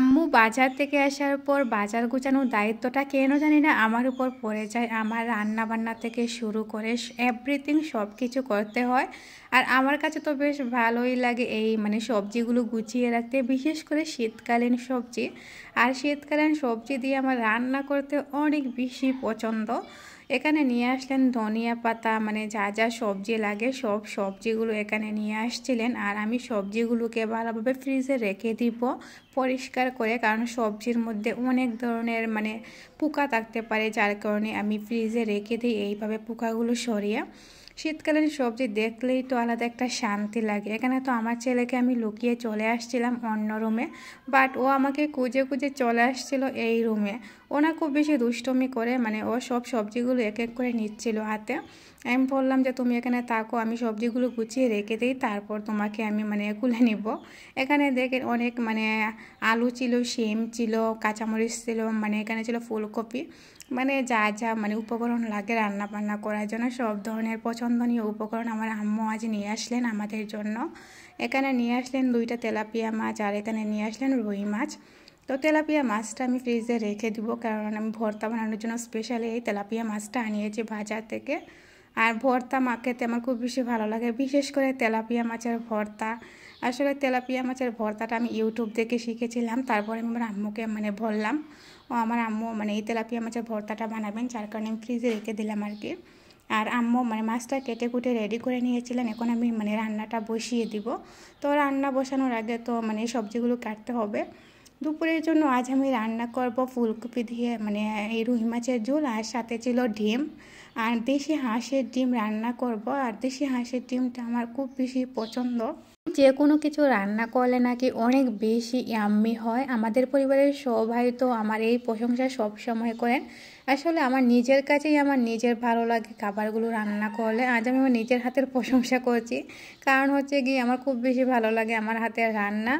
আম্মু বাজার থেকে আসার পর বাজার গোছানোর দায়িত্বটা কেন জানি না আমার উপর পড়ে যায়। আমার রান্না বান্না থেকে শুরু করে এভরিথিং সব কিছু করতে হয়। আর আমার কাছে তো বেশ ভালোই লাগে এই সবজিগুলো গুছিয়ে রাখতে, বিশেষ করে শীতকালীন সবজি। আর শীতকালীন সবজি দিয়ে আমার রান্না করতে অনেক বেশি পছন্দ। এখানে নিয়ে আসলেন ধনিয়া পাতা, যা যা সবজি লাগে সব সবজিগুলো এখানে নিয়ে আসছিলেন। আর আমি সবজিগুলোকে ভালোভাবে ফ্রিজে রেখে দিব পরিষ্কার করে, কারণ সবজির মধ্যে অনেক ধরনের পোকা থাকতে পারে, যার কারণে আমি ফ্রিজে রেখে দিই এইভাবে পোকাগুলো সরিয়ে। শীতকালীন সবজি দেখলেই তো আলাদা একটা শান্তি লাগে। এখানে তো আমার ছেলেকে আমি লুকিয়ে চলে আসছিলাম অন্য রুমে, বাট ও আমাকে খুঁজে খুঁজে চলে আসছিল এই রুমে। ও না খুব বেশি দুষ্টমি করে, ও সব সবজিগুলো এক এক করে নিচ্ছিল হাতে। আমি বললাম যে তুমি এখানে থাকো, আমি সবজিগুলো গুছিয়ে রেখে দিই, তারপর তোমাকে আমি কুলে নিব। এখানে দেখেন অনেক আলু ছিল, শিম ছিল, কাঁচামরিচ ছিল, এখানে ছিল ফুলকপি, যা যা উপকরণ লাগে রান্না বান্না করার জন্য সব ধরনের পছন্দনীয় উপকরণ আমার আম্মু আজ নিয়ে আসলেন আমাদের জন্য। এখানে নিয়ে আসলেন 2টা তেলাপিয়া মাছ, আর এখানে নিয়ে আসলেন রুই মাছ। তো তেলাপিয়া মাছটা আমি ফ্রিজে রেখে দিব, কারণ আমি ভর্তা বানানোর জন্য স্পেশালি এই তেলাপিয়া মাছটা আনিয়েছি বাজার থেকে। আর ভর্তা খেতে আমার খুব বেশি ভালো লাগে, বিশেষ করে তেলাপিয়া মাছের ভর্তা। আসলে তেলাপিয়া মাছের ভর্তাটা আমি ইউটিউব থেকে শিখেছিলাম, তারপরে আমি আমার আম্মুকে বললাম, ও আমার আম্মু এই তেলাপিয়া মাছের ভর্তাটা বানাবেন, যার কারণে আমি ফ্রিজে রেখে দিলাম আর কি। আর আম্মু মাছটা কেটে কুটে রেডি করে নিয়েছিলেন। এখন আমি রান্নাটা বসিয়ে দিব। তো রান্না বসানোর আগে তো সবজিগুলো কাটতে হবে। দুপুরের জন্য আজ আমি রান্না করব ফুলকপি দিয়ে এই রুই মাছের ঝোল, আর সাথে ছিল ডিম আর দেশি হাঁসের ডিম রান্না করব। আর দেশি হাঁসের ডিমটা আমার খুব বেশি পছন্দ। যে কোনো কিছু রান্না করলে নাকি অনেক বেশি ইয়াম্মি হয়। আমাদের পরিবারের সবাই তো আমার এই প্রশংসা সব সময় করেন। আসলে আমার নিজের কাছেই আমার নিজের ভালো লাগে খাবারগুলো রান্না করলে। আজ আমি আমার নিজের হাতের প্রশংসা করছি, কারণ হচ্ছে কি আমার খুব বেশি ভালো লাগে আমার হাতের রান্না।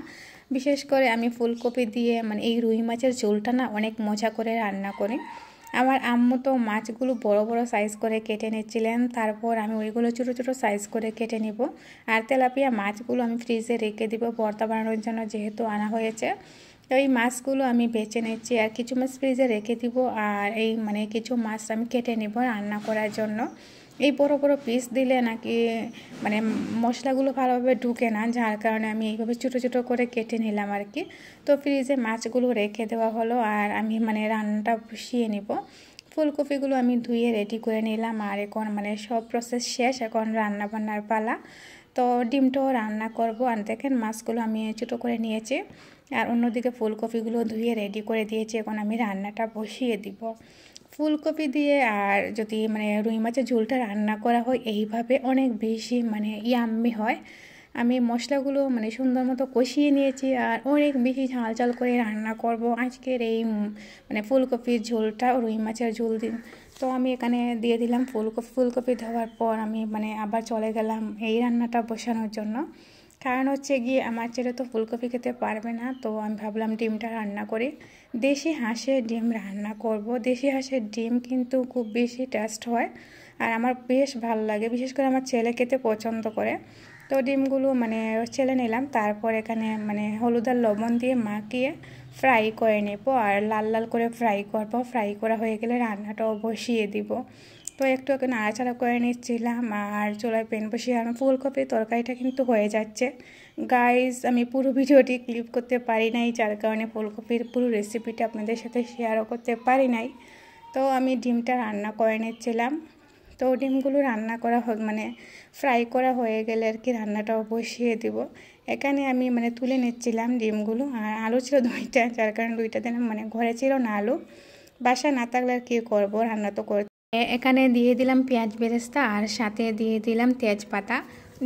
বিশেষ করে আমি ফুলকপি দিয়ে এই রুই মাছের ঝোলটা না অনেক মজা করে রান্না করি। আমার আম্মু তো মাছগুলো বড় বড় সাইজ করে কেটে নিচ্ছিলেন, তারপর আমি ওইগুলো ছোটো ছোটো সাইজ করে কেটে নিব। আর তেলাপিয়া মাছগুলো আমি ফ্রিজে রেখে দিব ভর্তা বানানোর জন্য, যেহেতু আনা হয়েছে। তো এই মাছগুলো আমি বেছে নিচ্ছি, আর কিছু মাছ ফ্রিজে রেখে দিব, আর এই কিছু মাছ আমি কেটে নিব রান্না করার জন্য। এই বড় বড় পিস দিলে নাকি মশলাগুলো ভালোভাবে ঢুকে না, যার কারণে আমি এইভাবে ছোটো ছোটো করে কেটে নিলাম আর কি। তো ফ্রিজে মাছগুলো রেখে দেওয়া হলো, আর আমি রান্নাটা বসিয়ে নিব। ফুলকপিগুলো আমি ধুয়ে রেডি করে নিলাম, আর এখন সব প্রসেস শেষ, এখন রান্না বান্নার পালা। তো ডিমটাও রান্না করব। আর দেখেন মাছগুলো আমি ছোটো করে নিয়েছি, আর অন্যদিকে ফুলকপিগুলো ধুয়ে রেডি করে দিয়েছি। এখন আমি রান্নাটা বসিয়ে দিব ফুলকপি দিয়ে। আর যদি রুই মাছের ঝোলটা রান্না করা হয় এইভাবে অনেক বেশি ইয়াম্মি হয়। আমি মশলাগুলো সুন্দর মতো কষিয়ে নিয়েছি, আর অনেক বেশি ঝাল ঝাল করে রান্না করব আজকের এই ফুলকপির ঝোলটা, রুই মাছের ঝোল দিন। তো আমি এখানে দিয়ে দিলাম ফুলকপি দেওয়ার পর আমি আবার চলে গেলাম এই রান্নাটা বসানোর জন্য। কারণ হচ্ছে গিয়ে আমার ছেলে তো ফুলকপি খেতে পারবে না, তো আমি ভাবলাম ডিমটা রান্না করি। দেশি হাঁসের ডিম রান্না করব। দেশি হাঁসের ডিম কিন্তু খুব বেশি টেস্ট হয়, আর আমার বেশ ভালো লাগে, বিশেষ করে আমার ছেলে খেতে পছন্দ করে। তো ডিমগুলো ছেলে নিলাম, তারপর এখানে হলুদ আর লবণ দিয়ে মাখিয়ে ফ্রাই করে নেব, আর লাল লাল করে ফ্রাই করব। ফ্রাই করা হয়ে গেলে রান্নাটাও বসিয়ে দিব। তো একটু ওকে নাড়াচাড়া করে নিচ্ছিলাম, আর চুলায় প্যান বসিয়ে আর ফুলকপির তরকারিটা কিন্তু হয়ে যাচ্ছে। গাইস, আমি পুরো ভিডিওটি ক্লিপ করতে পারি নাই, যার কারণে ফুলকপির পুরো রেসিপিটা আপনাদের সাথে শেয়ারও করতে পারি নাই। তো আমি ডিমটা রান্না করে নিচ্ছিলাম। তো ডিমগুলো রান্না করা ফ্রাই করা হয়ে গেলে আর কি রান্নাটাও বসিয়ে দিব। এখানে আমি তুলে নিচ্ছিলাম ডিমগুলো। আর আলু ছিল 2টা, যার কারণে 2টা দিন ঘরে ছিল না আলু। বাসা না থাকলে আর কী করবো, রান্না তো করতে। এখানে দিয়ে দিলাম পেঁয়াজ বেরেস্তা, আর সাথে দিয়ে দিলাম তেজপাতা।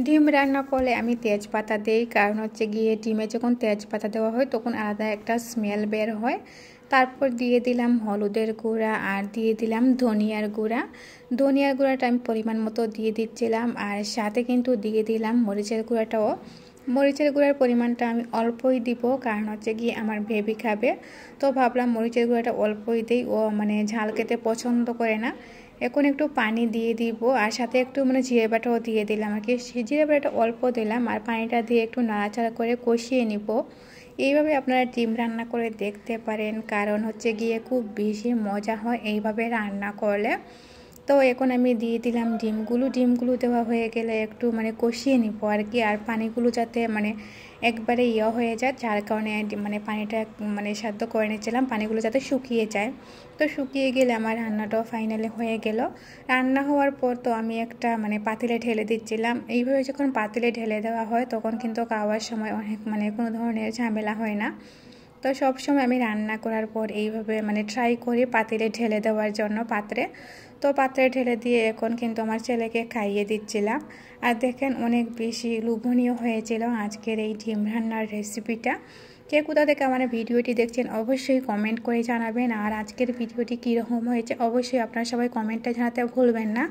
ডিম রান্না করলে আমি তেজপাতা দিই, কারণ হচ্ছে গিয়ে ডিমে যখন তেজপাতা দেওয়া হয় তখন আলাদা একটা স্মেল বের হয়। তারপর দিয়ে দিলাম হলুদের গুঁড়া, আর দিয়ে দিলাম ধনিয়ার গুঁড়া। ধনিয়ার গুঁড়াটা আমি পরিমাণ মতো দিয়ে দিচ্ছিলাম, আর সাথে কিন্তু দিয়ে দিলাম মরিচের গুঁড়াটাও। মরিচের গুঁড়ার পরিমাণটা আমি অল্পই দিব, কারণ হচ্ছে গিয়ে আমার বেবি খাবে। তো ভাবলাম মরিচের গুঁড়াটা অল্পই দিই, ও ঝাল খেতে পছন্দ করে না। এখন একটু পানি দিয়ে দিব, আর সাথে একটু জিরে বাটাও দিয়ে দিলাম আর কি। জিরে বাটাটা অল্প দিলাম, আর পানিটা দিয়ে একটু নাড়াচাড়া করে কষিয়ে নিব। এইভাবে আপনারা ডিম রান্না করে দেখতে পারেন, কারণ হচ্ছে গিয়ে খুব বেশি মজা হয় এইভাবে রান্না করলে। তো এখন আমি দিয়ে দিলাম ডিমগুলো দেওয়া হয়ে গেলে একটু মানে কষিয়ে নিব আর কি, আর পানিগুলো যাতে মানে একবারে হয়ে যায়, যার কারণে মানে পানিটা মানে সাধ্য করে নিচ্ছিলাম, পানিগুলো যাতে শুকিয়ে যায়। তো শুকিয়ে গেলে আমার রান্নাটাও ফাইনালি হয়ে গেল। রান্না হওয়ার পর তো আমি একটা মানে পাতিলে ঢেলে দিচ্ছিলাম। এইভাবে যখন পাতিলে ঢেলে দেওয়া হয় তখন কিন্তু খাওয়ার সময় অনেক মানে কোনো ধরনের ঝামেলা হয় না। তো সব সময় আমি রান্না করার পর এইভাবে মানে ট্রাই করি পাতিলে ঢেলে দেওয়ার জন্য পাত্রে। তো পাত্রে ঢেলে দিয়ে এখন কিন্তু আমার ছেলেকে খাইয়ে দিচ্ছিলাম। আর দেখেন অনেক বেশি লোভনীয় হয়েছিল আজকের এই ডিম রান্নার রেসিপিটা। কে কোথা থেকে আমার ভিডিওটি দেখছেন অবশ্যই কমেন্ট করে জানাবেন, আর আজকের ভিডিওটি কীরকম হয়েছে অবশ্যই আপনারা সবাই কমেন্টে জানাতে ভুলবেন না।